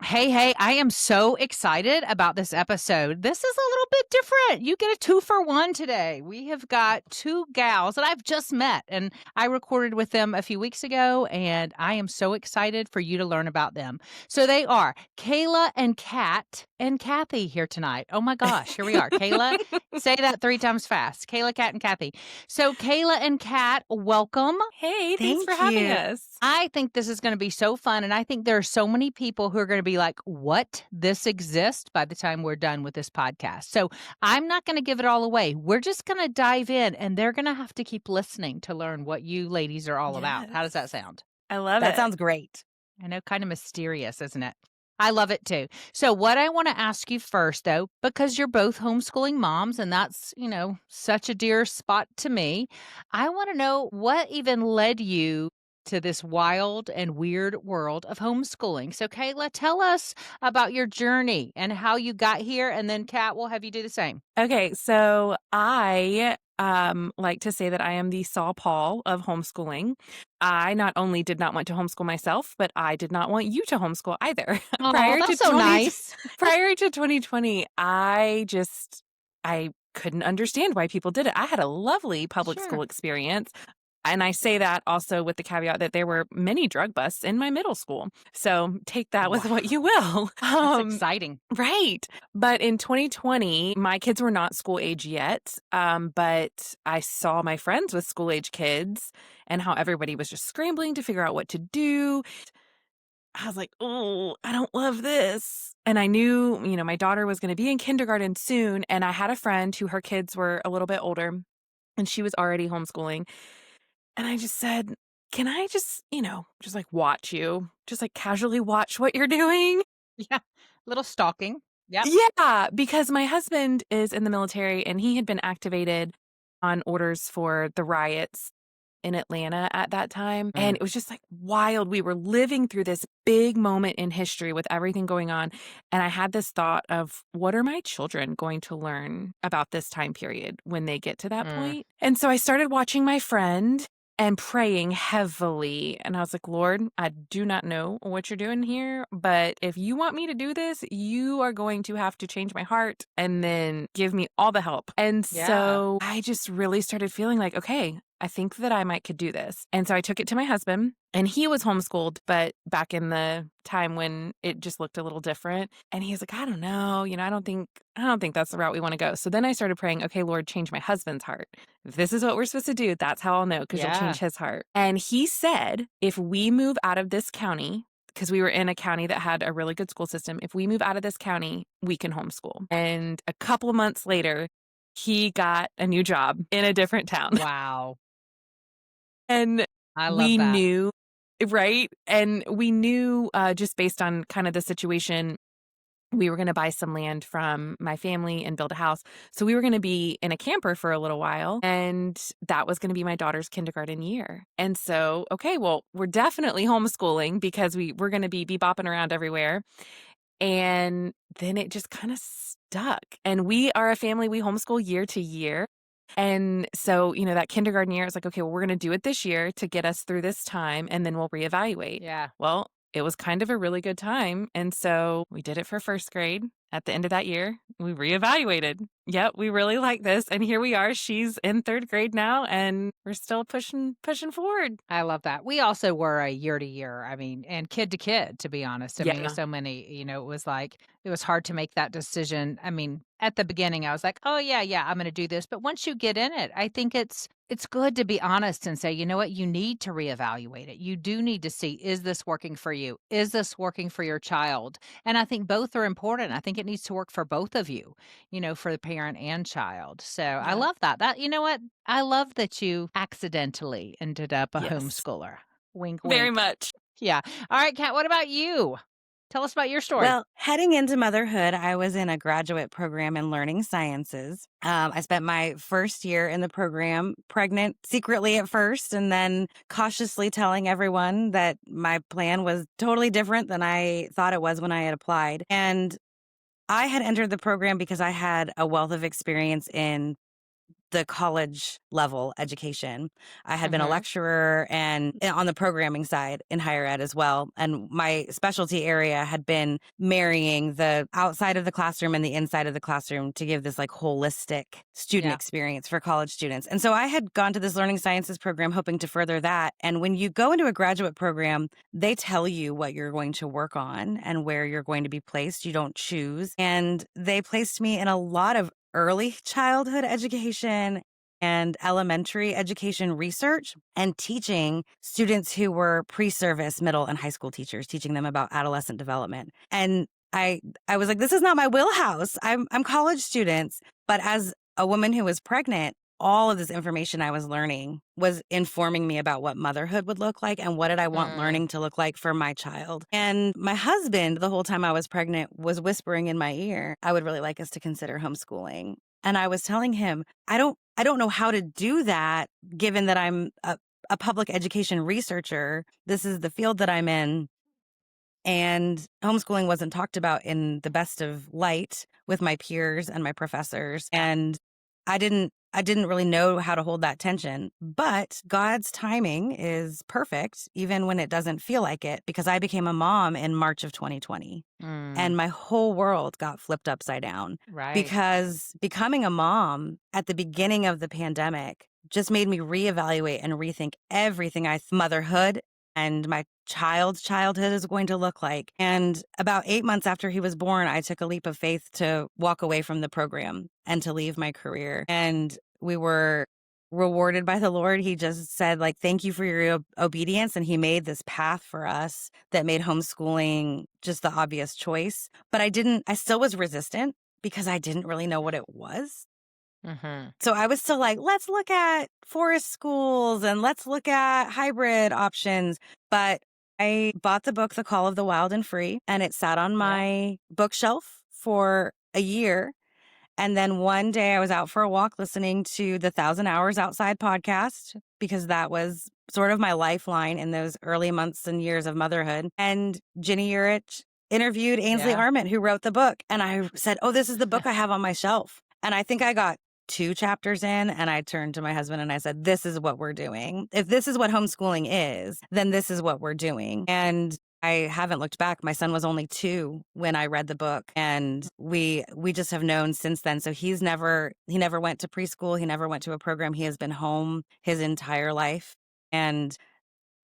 Hey, I am so excited about this episode. This is a little bit different. You get a 2-for-1 today. We have got two gals that I've just met, and I recorded with them a few weeks ago, and I am so excited for you to learn about them. So they are Kayla and Kat and Kathy here tonight. Oh my gosh, here we are. Kayla, say that 3 times fast. Kayla, Kat, and Kathy. So Kayla and Kat, welcome. Hey, thanks for Thank having you. us. I think this is going to be so fun. And I think there are so many people who are going to be like, what? This exists by the time we're done with this podcast. So I'm not going to give it all away. We're just going to dive in and they're going to have to keep listening to learn what you ladies are all about. How does that Yes. sound? I love That it. sounds great. I know, kind of mysterious, isn't it? I love it too. So, what I want to ask you first, though, because you're both homeschooling moms, and that's, such a dear spot to me, I want to know what even led you to this wild and weird world of homeschooling. So, Kayla, tell us about your journey and how you got here, and then Kat will have you do the same. Okay, so I like to say that I am the Saul Paul of homeschooling. I not only did not want to homeschool myself, but I did not want you to homeschool either. Oh, that's so nice. Prior to 2020, I couldn't understand why people did it. I had a lovely public Sure. school experience. And I say that also with the caveat that there were many drug busts in my middle school. So take that with what you will. That's exciting. Right. But in 2020, my kids were not school age yet. But I saw my friends with school age kids and how everybody was just scrambling to figure out what to do. I was like, oh, I don't love this. And I knew, my daughter was going to be in kindergarten soon. And I had a friend who her kids were a little bit older and she was already homeschooling. And I just said, can I just like watch you, just like casually watch what you're doing? Yeah. Little stalking. Yep. Yeah, because my husband is in the military and he had been activated on orders for the riots in Atlanta at that time. And it was just like wild. We were living through this big moment in history with everything going on. And I had this thought of what are my children going to learn about this time period when they get to that point? And so I started watching my friend and praying heavily. And I was like, Lord, I do not know what you're doing here, but if you want me to do this, you are going to have to change my heart and then give me all the help. And so I just really started feeling like, okay, I think that I might could do this. And so I took it to my husband and he was homeschooled, but back in the time when it just looked a little different. And he was like, I don't know, I don't think that's the route we want to go. So then I started praying, okay, Lord, change my husband's heart. If this is what we're supposed to do, that's how I'll know because you'll change his heart. And he said, if we move out of this county, because we were in a county that had a really good school system, if we move out of this county, we can homeschool. And a couple of months later, he got a new job in a different town. Wow. And I love we that. knew, right? And we knew just based on kind of the situation, we were going to buy some land from my family and build a house. So we were going to be in a camper for a little while. And that was going to be my daughter's kindergarten year. And so, okay, well, we're definitely homeschooling because we're going to be bopping around everywhere. And then it just kind of stuck. And we are a family, we homeschool year to year. And so, that kindergarten year, it's like, okay, well, we're going to do it this year to get us through this time, and then we'll reevaluate. Yeah. Well, it was kind of a really good time. And so we did it for first grade. At the end of that year, we reevaluated. Yep, we really like this. And here we are. She's in third grade now, and we're still pushing forward. I love that. We also were a year to year. I mean, and kid to kid, to be honest. I mean, Yeah. so many, it was hard to make that decision. I mean, at the beginning, I was like, oh, yeah, I'm going to do this. But once you get in it, I think it's good to be honest and say, you know what, you need to reevaluate it. You do need to see, is this working for you? Is this working for your child? And I think both are important. I think it needs to work for both of you, for the parent and child. So I love that. You know what? I love that you accidentally ended up a Yes. homeschooler. Wink, wink. Very much. Yeah. All right, Kat, what about you? Tell us about your story. Well, heading into motherhood, I was in a graduate program in learning sciences. I spent my first year in the program pregnant secretly at first, and then cautiously telling everyone that my plan was totally different than I thought it was when I had applied. And I had entered the program because I had a wealth of experience in the college level education. I had been a Mhm. lecturer and on the programming side in higher ed as well. And my specialty area had been marrying the outside of the classroom and the inside of the classroom to give this like holistic student Yeah. experience for college students. And so I had gone to this learning sciences program hoping to further that. And when you go into a graduate program, they tell you what you're going to work on and where you're going to be placed. You don't choose. And they placed me in a lot of early childhood education and elementary education research and teaching students who were pre-service middle and high school teachers, teaching them about adolescent development. And I was like, this is not my wheelhouse. I'm college students. But as a woman who was pregnant, all of this information I was learning was informing me about what motherhood would look like and what did I want Mm. learning to look like for my child. And my husband, the whole time I was pregnant, was whispering in my ear, I would really like us to consider homeschooling. And I was telling him, I don't know how to do that given that I'm a public education researcher. This is the field that I'm in. And homeschooling wasn't talked about in the best of light with my peers and my professors. And I didn't really know how to hold that tension. But God's timing is perfect, even when it doesn't feel like it, because I became a mom in March of 2020. Mm. And my whole world got flipped upside down Right. because becoming a mom at the beginning of the pandemic just made me reevaluate and rethink everything motherhood and my child's childhood is going to look like. And about 8 months after he was born, I took a leap of faith to walk away from the program and to leave my career. And we were rewarded by the Lord. He just said, like, thank you for your obedience. And he made this path for us that made homeschooling just the obvious choice. But I still was resistant because I didn't really know what it was. Mhm. So I was still like, let's look at forest schools and let's look at hybrid options. But I bought the book, The Call of the Wild and Free, and it sat on Yeah. my bookshelf for a year. And then one day I was out for a walk listening to the 1,000 Hours Outside podcast because that was sort of my lifeline in those early months and years of motherhood. And Ginny Urich interviewed Ainsley Yeah. Arment, who wrote the book. And I said, oh, this is the book I have on my shelf. And I think I got 2 chapters in and I turned to my husband and I said, this is what we're doing. If this is what homeschooling is, then this is what we're doing. And I haven't looked back. My son was only 2 when I read the book, and we just have known since then. So he never went to preschool. He never went to a program. He has been home his entire life. And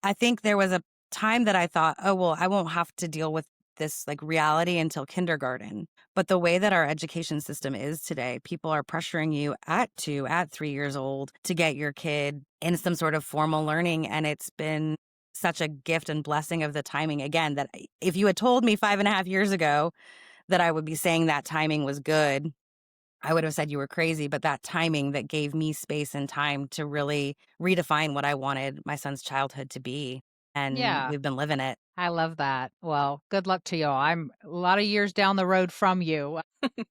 I think there was a time that I thought, oh, well, I won't have to deal with this like reality until kindergarten. But the way that our education system is today, people are pressuring you at 2, at 3 years old to get your kid in some sort of formal learning. And it's been such a gift and blessing of the timing again that if you had told me 5.5 years ago that I would be saying that timing was good, I would have said you were crazy. But that timing that gave me space and time to really redefine what I wanted my son's childhood to be. And Yeah. we've been living it. I love that. Well, good luck to you all. I'm a lot of years down the road from you,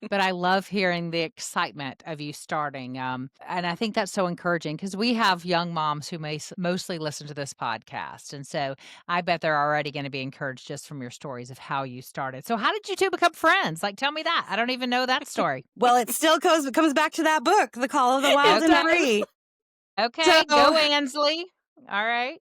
but I love hearing the excitement of you starting. And I think that's so encouraging because we have young moms who mostly listen to this podcast. And so I bet they're already going to be encouraged just from your stories of how you started. So, how did you two become friends? Like, tell me that. I don't even know that story. Well, it still comes back to that book, The Call of the Wild It and Okay. Free. does. Okay. So Go, Ansley. All right.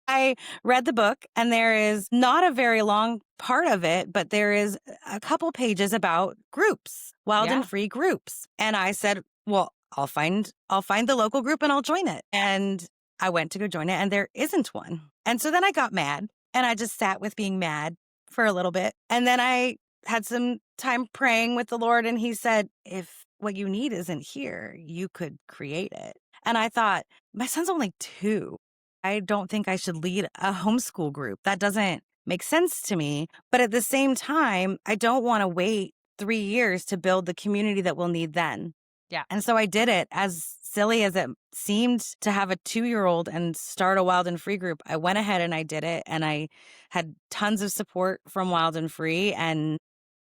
I read the book, and there is not a very long part of it, but there is a couple pages about groups, wild and Yeah. free groups. And I said, well, I'll find the local group and I'll join it. And I went to go join it, and there isn't one. And so then I got mad, and I just sat with being mad for a little bit. And then I had some time praying with the Lord, and he said, if what you need isn't here, you could create it. And I thought, my son's only 2. I don't think I should lead a homeschool group. That doesn't make sense to me. But at the same time, I don't want to wait 3 years to build the community that we'll need then. Yeah. And so I did it. As silly as it seemed to have a 2-year-old and start a Wild and Free group, I went ahead and I did it. And I had tons of support from Wild and Free. And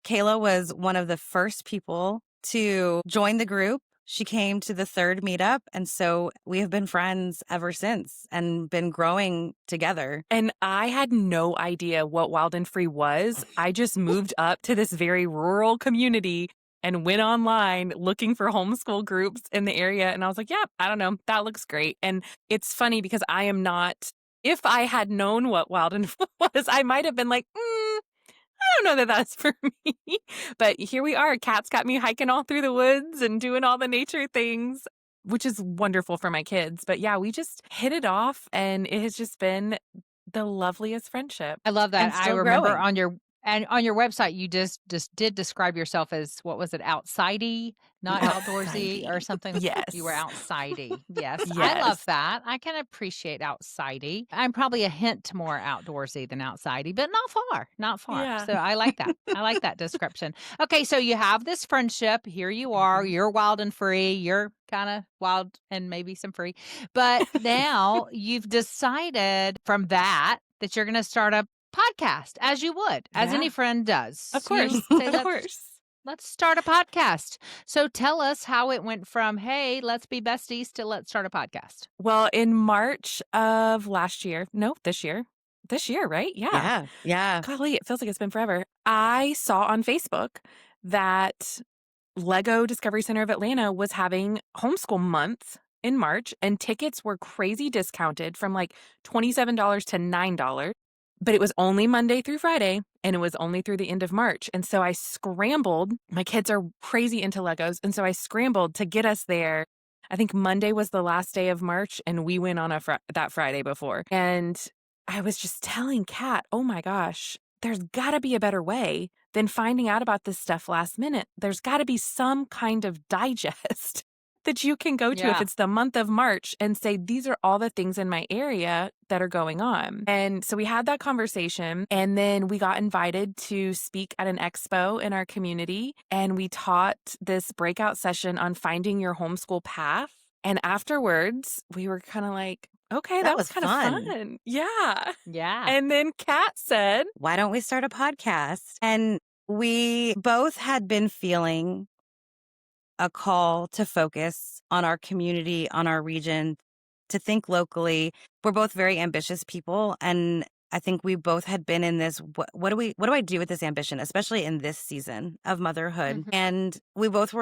Kayla was one of the first people to join the group. She came to the 3rd meetup. And so we have been friends ever since and been growing together. And I had no idea what Wild and Free was. I just moved up to this very rural community and went online looking for homeschool groups in the area. And I was like, yeah, I don't know. That looks great. And it's funny because I am not, if I had known what Wild and Full was, I might have been like, I don't know that that's for me. But here we are. Kat's got me hiking all through the woods and doing all the nature things, which is wonderful for my kids. But yeah, we just hit it off and it has just been the loveliest friendship. I love that. And I still remember growing. on your website, you just did describe yourself as, what was it, outsidey, not outdoorsy or Outsidey. something? You were Yes. outsidey. Yes, I love Yes. that. I can appreciate outsidey. I'm probably a hint more outdoorsy than outsidey, but not far, not far. Yeah. So I like that. I like that description. Okay, so you have this friendship. Here you are. Mhm. You're wild and free. You're kind of wild and maybe some free. But now you've decided from that you're going to start a podcast, as you would, as any Yeah. friend Of does. course. You say, Of let's course. let's start a podcast. So tell us how it went from, hey, let's be besties, to let's start a podcast. Well, in March of last year, no, this year. This year, right? Yeah. Yeah. Yeah. Golly, it feels like it's been forever. I saw on Facebook that Lego Discovery Center of Atlanta was having homeschool month in March, and tickets were crazy discounted from like $27 to $9. But it was only Monday through Friday, and it was only through the end of March. And so I scrambled. My kids are crazy into Legos. And so I scrambled to get us there. I think Monday was the last day of March, and we went on that Friday before. And I was just telling Kat, oh my gosh, there's got to be a better way than finding out about this stuff last minute. There's got to be some kind of digest that you can go to if Yeah. it's the month of March and say, these are all the things in my area that are going on. And so we had that conversation, and then we got invited to speak at an expo in our community, and we taught this breakout session on finding your homeschool path. And afterwards, we were kind of like, okay, That that was was kind of fun. fun. Yeah. Yeah. And then Kat said, Why don't we start a podcast? And we both had been feeling a call to focus on our community, on our region, to think locally. We're both very ambitious people, and I think we both had been in this, what do I do with this ambition, especially in this season of motherhood? Mhm. And we both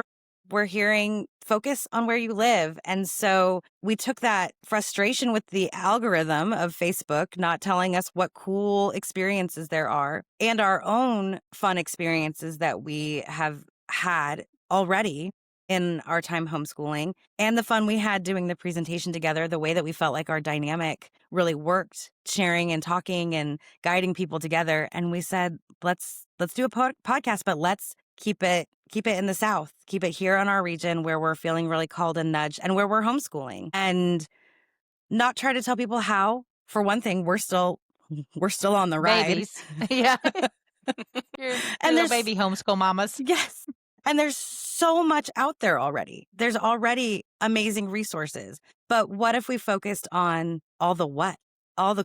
were hearing focus on where you live. And so we took that frustration with the algorithm of Facebook not telling us what cool experiences there are, and our own fun experiences that we have had already in our time homeschooling, and the fun we had doing the presentation together, the way that we felt like our dynamic really worked, sharing and talking and guiding people together. And we said, let's do a podcast, but let's keep it in the South, keep it here in our region where we're feeling really called and nudged, and where we're homeschooling, and not try to tell people how. For one thing, we're still on the ride. Babies. Yeah. You're And little there's baby homeschool mamas. Yes. And there's so much out there already. There's already amazing resources. But what if we focused on all the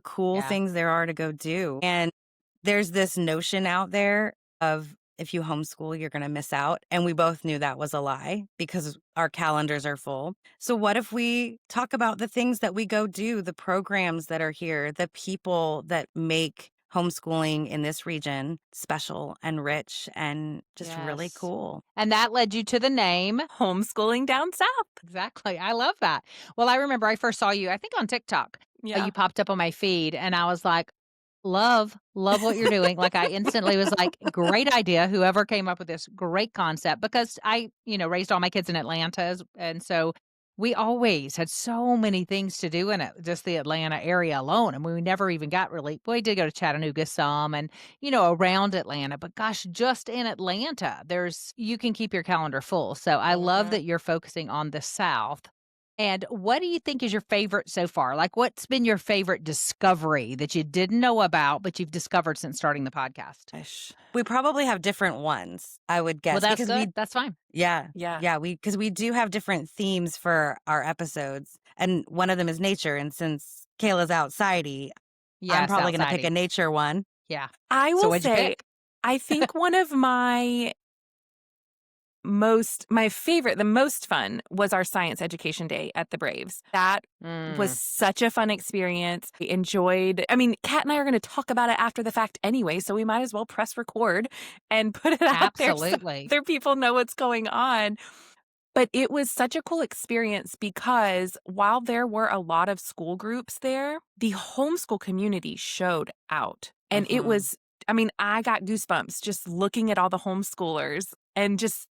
cool Yeah. things there are to go do? And there's this notion out there of, if you homeschool, you're going to miss out. And we both knew that was a lie because our calendars are full. So what if we talk about the things that we go do, the programs that are here, the people that make homeschooling in this region special and rich and just really Yes. cool? And that led you to the name. Homeschooling Down South. Exactly. I love that. Well, I remember I first saw you, I think on TikTok. Yeah. You popped up on my feed, and I was like, love what you're doing. Like, I instantly was like, great idea. Whoever came up with this, great concept, because I, raised all my kids in Atlanta. And so we always had so many things to do in it, just the Atlanta area alone. And we never even got really, we did go to Chattanooga some and, around Atlanta, but gosh, just in Atlanta, you can keep your calendar full. So I love that you're focusing on the South. And what do you think is your favorite so far? Like, what's been your favorite discovery that you didn't know about, but you've discovered since starting the podcast? Ish. We probably have different ones, I would guess. Well, that's because good. That's fine. Yeah. Yeah. Yeah. Because we do have different themes for our episodes. And one of them is nature. And since Kayla's outsidey, I'm Yes, probably going to pick a outsidey. nature one. Yeah. I So will what'd you say, pick? I think one of my the most fun was our science education day at the Braves. That was such a fun experience. I enjoyed, Kat and I are going to talk about it after the fact anyway, so we might as well press record and put it out there so Absolutely. other people know what's going on. But it was such a cool experience because while there were a lot of school groups there, the homeschool community showed out. And it was, I got goosebumps just looking at all the homeschoolers and just,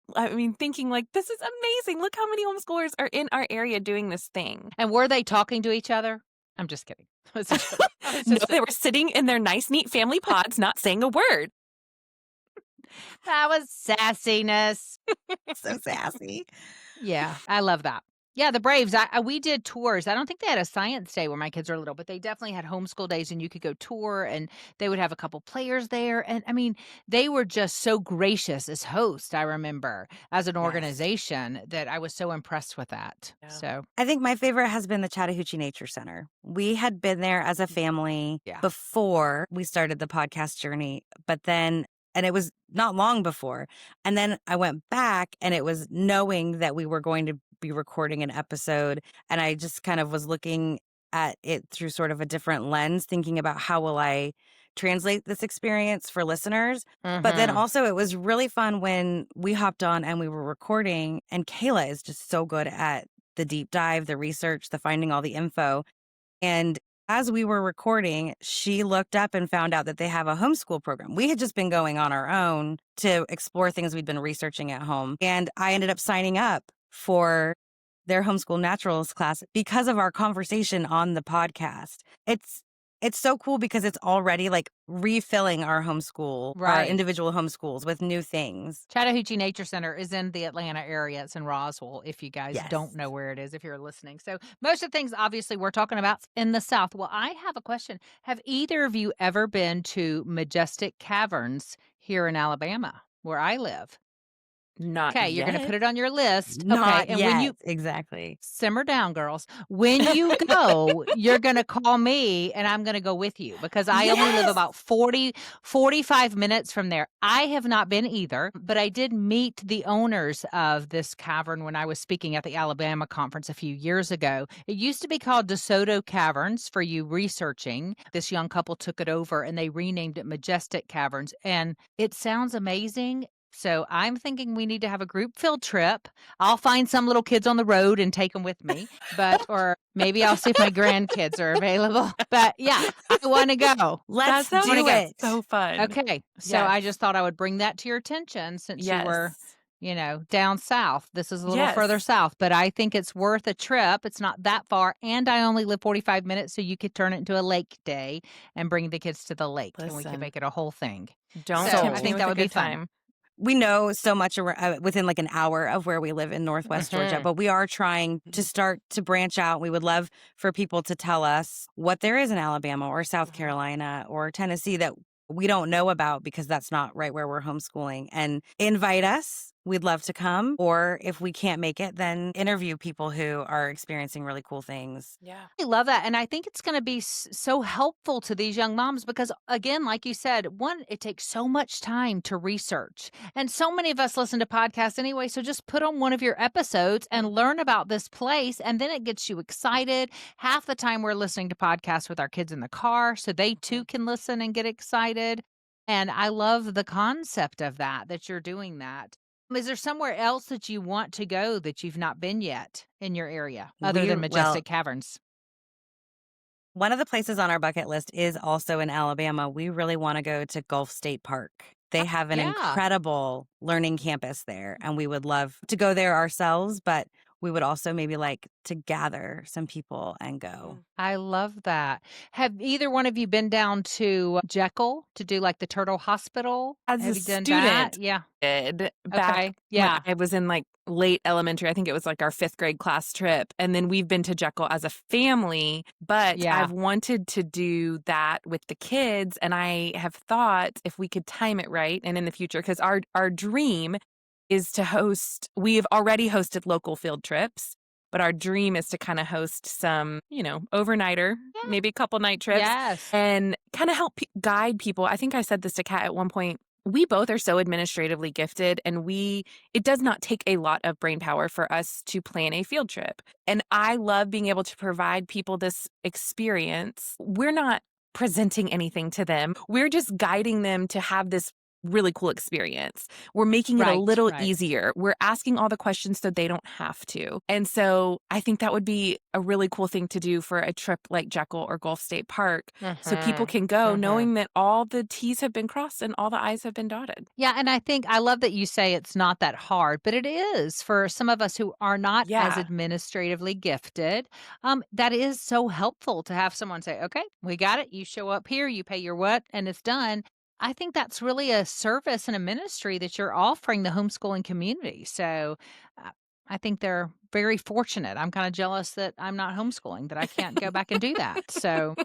thinking like, this is amazing. Look how many homeschoolers are in our area doing this thing. And were they talking to each other? I'm just kidding. No, they were sitting in their nice, neat family pods, not saying a word. That was sassiness. So sassy. Yeah, I love that. Yeah, the Braves, we did tours. I don't think they had a science day where my kids are little, but they definitely had homeschool days and you could go tour and they would have a couple players there. And they were just so gracious as hosts, I remember, as an organization that I was so impressed with that. Yeah. So I think my favorite has been the Chattahoochee Nature Center. We had been there as a family before we started the podcast journey, and it was not long before. And then I went back and it was knowing that we were going to be recording an episode. And I just kind of was looking at it through sort of a different lens, thinking about how will I translate this experience for listeners. But then also it was really fun when we hopped on and we were recording, and Kayla is just so good at the deep dive, the research, the finding all the info. And as we were recording, she looked up and found out that they have a homeschool program. We had just been going on our own to explore things we'd been researching at home. And I ended up signing up for their homeschool naturals class because of our conversation on the podcast. It's so cool because it's already like refilling our homeschool, our individual homeschools with new things. Chattahoochee Nature Center is in the Atlanta area. It's in Roswell, if you guys don't know where it is, if you're listening. So most of the things, obviously, we're talking about in the South. Well, I have a question. Have either of you ever been to Majestic Caverns here in Alabama, where I live? Not Okay, you're going to put it on your list. Not okay, and yet. when you Exactly. simmer down, girls. When you go, you're going to call me and I'm going to go with you because I only live about 45 minutes from there. I have not been either, but I did meet the owners of this cavern when I was speaking at the Alabama conference a few years ago. It used to be called DeSoto Caverns for you researching. This young couple took it over and they renamed it Majestic Caverns. And it sounds amazing. So I'm thinking we need to have a group field trip. I'll find some little kids on the road and take them with me, or maybe I'll see if my grandkids are available. But yeah, I want to go. Let's do it. it. So fun. Okay. So I just thought I would bring that to your attention since you were, down south. This is a little further south, but I think it's worth a trip. It's not that far. And I only live 45 minutes, so you could turn it into a lake day and bring the kids to the lake and we could make it a whole thing. Don't so tempt I me think with that a would be good fun. time. We know so much within like an hour of where we live in Northwest Georgia, but we are trying to start to branch out. We would love for people to tell us what there is in Alabama or South Carolina or Tennessee that we don't know about because that's not right where we're homeschooling, and invite us. We'd love to come. Or if we can't make it, then interview people who are experiencing really cool things. Yeah. I love that. And I think it's going to be so helpful to these young moms because, again, like you said, one, it takes so much time to research. And so many of us listen to podcasts anyway. So just put on one of your episodes and learn about this place. And then it gets you excited. Half the time we're listening to podcasts with our kids in the car. So they too can listen and get excited. And I love the concept of that you're doing that. Is there somewhere else that you want to go that you've not been yet in your area other than Majestic Caverns? One of the places on our bucket list is also in Alabama. We really want to go to Gulf State Park. They have an incredible learning campus there, and we would love to go there ourselves, but we would also maybe like to gather some people and go. I love that. Have either one of you been down to Jekyll to do like the Turtle Hospital? As Have a you done student, that? Yeah. did back when I was in like late elementary. I think it was like our 5th grade class trip. And then we've been to Jekyll as a family, but I've wanted to do that with the kids. And I have thought if we could time it right and in the future, because our dream is to host, we have already hosted local field trips, but our dream is to kind of host some, overnighter, maybe a couple night trips and kind of help guide people. I think I said this to Kat at one point. We both are so administratively gifted, and it does not take a lot of brain power for us to plan a field trip. And I love being able to provide people this experience. We're not presenting anything to them. We're just guiding them to have this really cool experience. We're making it a Right, little right. easier. We're asking all the questions so they don't have to. And so I think that would be a really cool thing to do for a trip like Jekyll or Gulf State Park so people Mhm, can go mhm. knowing that all the T's have been crossed and all the I's have been dotted. Yeah, and I think I love that you say it's not that hard, but it is for some of us who are not as Yeah. administratively gifted. That is so helpful to have someone say, "Okay, we got it. You show up here, you pay your what, and it's done." I think that's really a service and a ministry that you're offering the homeschooling community. So, uh, I think they're very fortunate. I'm kind of jealous that I'm not homeschooling, that I can't go back and do that. So,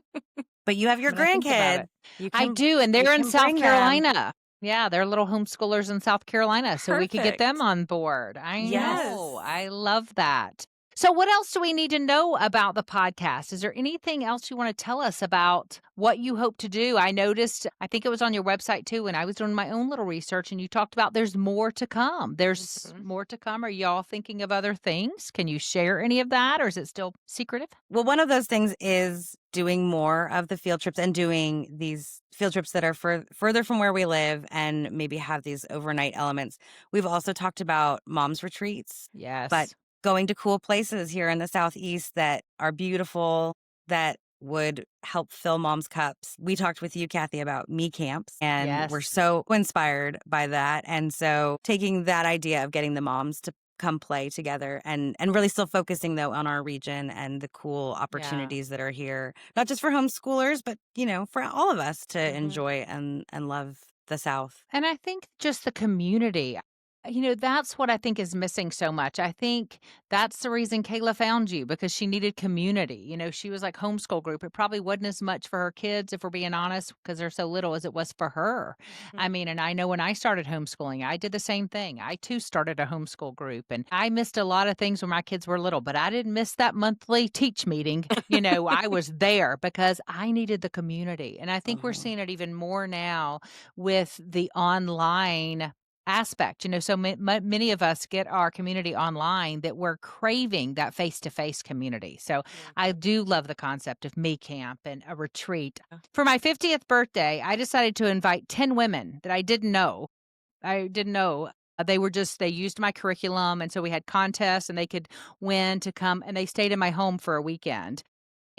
But you have your when I think about grandkids. it. I do, and You they're in can South bring them. Carolina. Yeah, they're little homeschoolers in South Carolina, so we could get them Perfect. on board. I know, Yes. I love that. So what else do we need to know about the podcast? Is there anything else you wanna tell us about what you hope to do? I noticed I think it was on your website too, and I was doing my own little research, and you talked about there's more to come. There's Mhm. more to come. Are y'all thinking of other things? Can you share any of that, or is it still secretive? Well, one of those things is doing more of the field trips and doing these field trips that are further from where we live and maybe have these overnight elements. We've also talked about mom's retreats, but Yes. going to cool places here in the Southeast that are beautiful, that would help fill mom's cups. We talked with you, Kathy, about me camps, and we're Yes. so inspired by that. And so taking that idea of getting the moms to come play together and really still focusing though on our region and the cool Yeah. opportunities that are here, not just for homeschoolers, but for all of us to Mhm. enjoy and love the South. And I think just the community, that's what I think is missing so much. I think that's the reason Kayla found you because she needed community. She was like homeschool group. It probably wasn't as much for her kids, if we're being honest, because they're so little as it was for her. I Mhm. mean, and I know when I started homeschooling, I did the same thing. I too started a homeschool group and I missed a lot of things when my kids were little, but I didn't miss that monthly teach meeting. I was there because I needed the community. And I think we're Mhm. seeing it even more now with the online aspect. So many of us get our community online that we're craving that face-to-face community. So I Mhm. do love the concept of me camp and a retreat. Yeah. For my 50th birthday, I decided to invite 10 women that I didn't know. They were just they used my curriculum, and so we had contests, and they could win to come, and they stayed in my home for a weekend.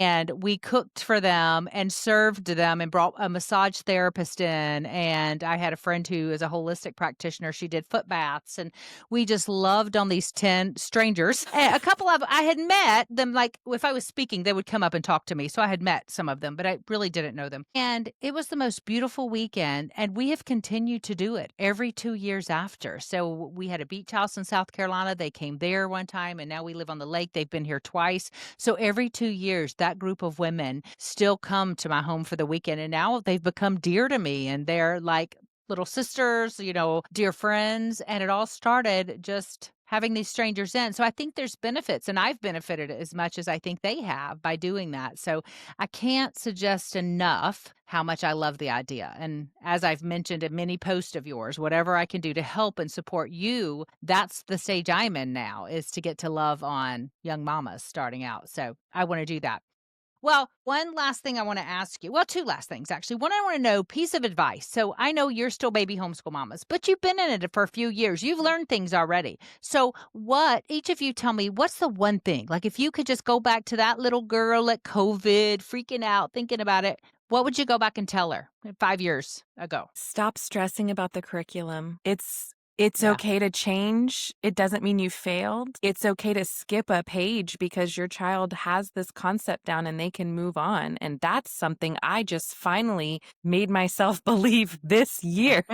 And we cooked for them and served them and brought a massage therapist in, and I had a friend who is a holistic practitioner, she did foot baths, and we just loved on these 10 strangers. A couple of I had met them, like, if I was speaking, they would come up and talk to me, so I had met some of them, but I really didn't know them, and it was the most beautiful weekend, and we have continued to do it every 2 years after. So we had a beach house in South Carolina, they came there one time, and now we live on the lake, they've been here twice. So every 2 years, that group of women still come to my home for the weekend, and now they've become dear to me, and they're like little sisters, dear friends, and it all started just having these strangers in. So I think there's benefits, and I've benefited as much as I think they have by doing that. So I can't suggest enough how much I love the idea. And as I've mentioned in many posts of yours, whatever I can do to help and support you, that's the stage I'm in now is to get to love on young mamas starting out. So I want to do that. Well, one last thing I want to ask you. Well, two last things actually. One, I want to know piece of advice. So I know you're still baby homeschool mamas, but you've been in it for a few years. You've learned things already. So what, each of you tell me, what's the one thing? Like if you could just go back to that little girl at COVID, freaking out, thinking about it, what would you go back and tell her 5 years ago? Stop stressing about the curriculum. It's Yeah. okay to change. It doesn't mean you failed. It's okay to skip a page because your child has this concept down and they can move on. And that's something I just finally made myself believe this year.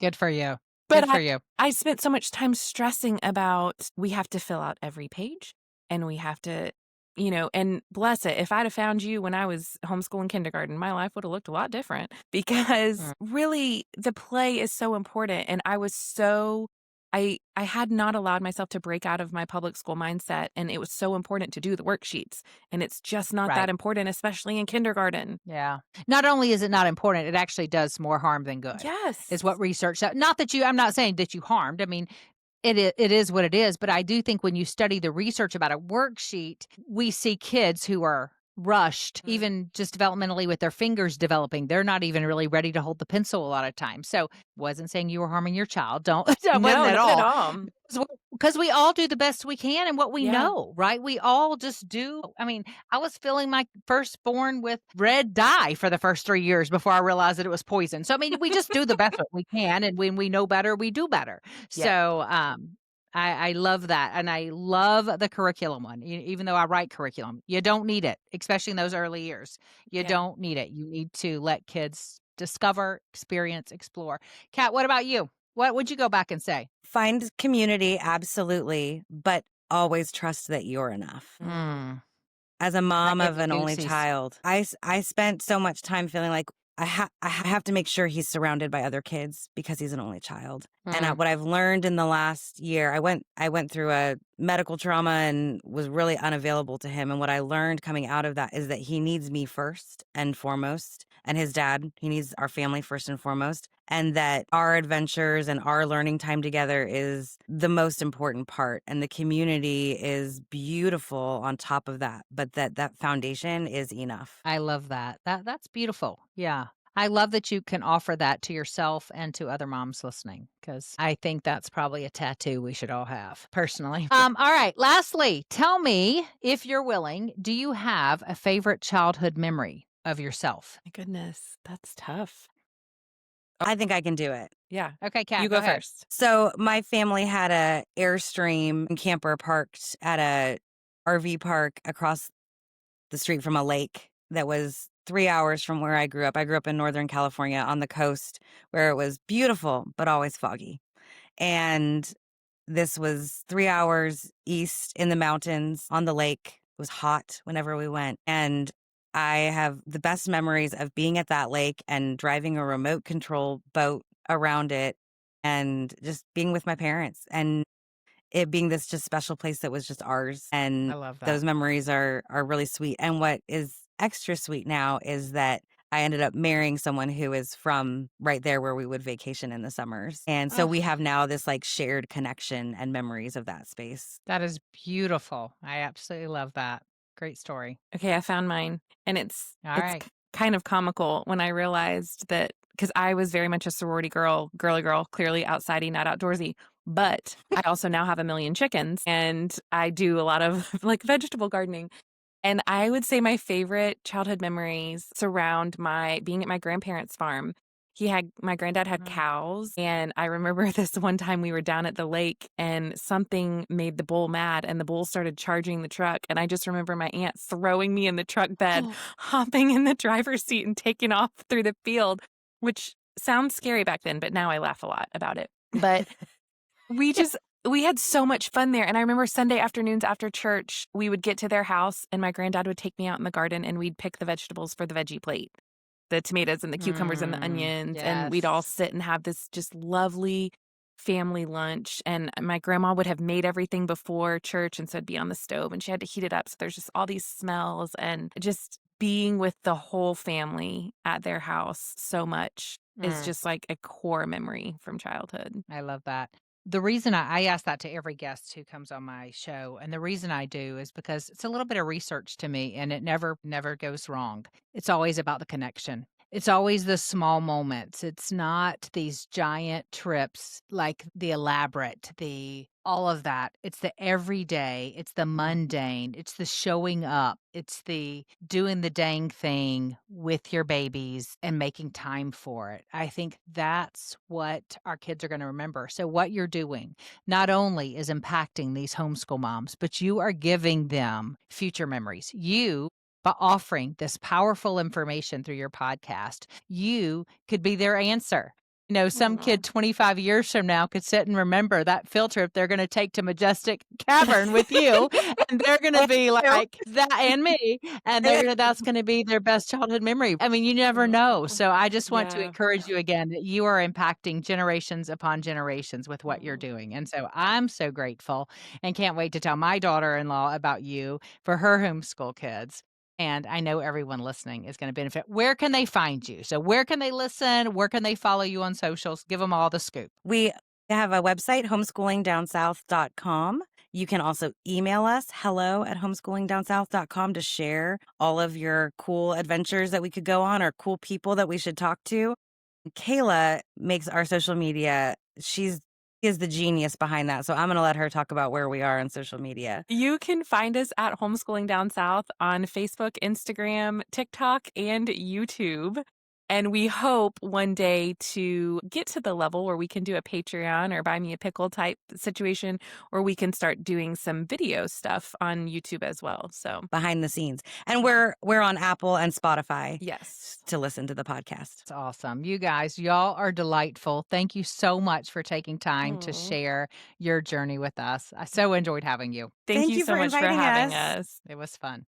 Good for you. But Good for I you. I spent so much time stressing about we have to fill out every page and we have to, and bless it, if I'd have found you when I was homeschooling kindergarten, my life would have looked a lot different because Mm. really the play is so important. And I was so I had not allowed myself to break out of my public school mindset, and it was so important to do the worksheets, and it's just not that Right. important, especially in kindergarten. Yeah. Not only is it not important, it actually does more harm than good, is Yes. what research not that you I'm not saying that you harmed. I mean, it is what it is, but I do think when you study the research about a worksheet, we see kids who are rushed, Mm. even just developmentally with their fingers developing. They're not even really ready to hold the pencil a lot of times. So, wasn't saying you were harming your child. Don't that wasn't No, at not at all. all. Because we all do the best we can and what we Yeah. know, right? We all just do. I mean, I was filling my firstborn with red dye for the first 3 years before I realized that it was poison. So, I mean, we just do the best that we can, and when we know better, we do better. Yes. So, I love that, and I love the curriculum one, even though I write curriculum. You don't need it, especially in those early years. You Yeah. don't need it. You need to let kids discover, experience, explore. Kat, what about you? What would you go back and say? Find community, absolutely, but always trust that you're enough. Mm. As a That mom gave of me an only goosies. child, I spent so much time feeling like I have to make sure he's surrounded by other kids because he's an only child. And Mm, what I've learned in the last year, I went through a medical trauma and was really unavailable to him. And what I learned coming out of that is that he needs me first and foremost, and his dad, he needs our family first and foremost, and that our adventures and our learning time together is the most important part. And the community is beautiful on top of that, but that foundation is enough. I love that. That's beautiful. Yeah. I love that you can offer that to yourself and to other moms listening because I think that's probably a tattoo we should all have personally. All right. Lastly, tell me if you're willing, do you have a favorite childhood memory of yourself? My goodness, that's tough. I think I can do it. Yeah. Okay, You Kat, go go ahead. first. So my family had a Airstream camper parked at a RV park across the street from a lake that was 3 hours from where I grew up. I grew up in Northern California on the coast where it was beautiful, but always foggy. And this was 3 hours east in the mountains on the lake. It was hot whenever we went. And I have the best memories of being at that lake and driving a remote control boat around it and just being with my parents and it being this just special place that was just ours. I And love that. those memories are really sweet. And what is extra sweet now is that I ended up marrying someone who is from right there where we would vacation in the summers. And so Oh, we have now this like shared connection and memories of that space. that is beautiful. I absolutely love that. Great story. Okay, I found mine, and All it's right. kind of comical when I realized that because I was very much a sorority girl, girly girl, clearly outsidey, not outdoorsy. But I also now have a million chickens, and I do a lot of like vegetable gardening. And I would say my favorite childhood memories surround my being at my grandparents' farm. My granddad had Mm. cows, and I remember this one time we were down at the lake and something made the bull mad and the bull started charging the truck. And I just remember my aunt throwing me in the truck bed, Oh. hopping in the driver's seat and taking off through the field, which sounds scary back then, but now I laugh a lot about it. But we just we had so much fun there, and I remember Sunday afternoons after church, we would get to their house, and my granddad would take me out in the garden, and we'd pick the vegetables for the veggie plate, the tomatoes and the cucumbers and the onions, and we'd all Yes. sit and have this just lovely family lunch, and my grandma would have made everything before church, and so it'd be on the stove, and she had to heat it up, so there's just all these smells, and just being with the whole family at their house so much is Mm. just like a core memory from childhood. I love that. The reason I ask that to every guest who comes on my show, and the reason I do is because it's a little bit of research to me and it never goes wrong. It's always about the connection. It's always the small moments. It's not these giant trips like the elaborate, the all of that. It's the everyday, it's the mundane, it's the showing up, it's the doing the dang thing with your babies and making time for it. I think that's what our kids are going to remember. So, what you're doing not only is impacting these homeschool moms, but you are giving them future memories. You, by offering this powerful information through your podcast, you could be their answer. Some Aw. kid 25 years from now could sit and remember that field trip they're gonna take to Majestic Cavern with you, and they're gonna Thank be you. like that and me, and that's gonna be their best childhood memory. I mean, you never know. Oh, So I just want to yeah. encourage you again that you are impacting generations upon generations with what you're Oh. doing. And so I'm so grateful and can't wait to tell my daughter-in-law about you for her homeschool kids. And I know everyone listening is going to benefit. Where can they find you? So, where can they listen? Where can they follow you on socials? Give them all the scoop. We have a website, homeschoolingdownsouth.com. You can also email us, hello@homeschoolingdownsouth.com, to share all of your cool adventures that we could go on or cool people that we should talk to. Kayla makes our social media. She is the genius behind that. So I'm going to let her talk about where we are on social media. You can find us at Homeschooling Down South on Facebook, Instagram, TikTok, and YouTube. And we hope one day to get to the level where we can do a Patreon or buy me a pickle type situation, or we can start doing some video stuff on YouTube as well. So, Behind the scenes. And yeah. we're on Apple and Spotify Yes. to listen to the podcast. It's awesome. You guys, y'all are delightful. Thank you so much for taking time to Oh, share your journey with us. I so enjoyed having you. thank Thank you you so for much for inviting having us. us. It was fun.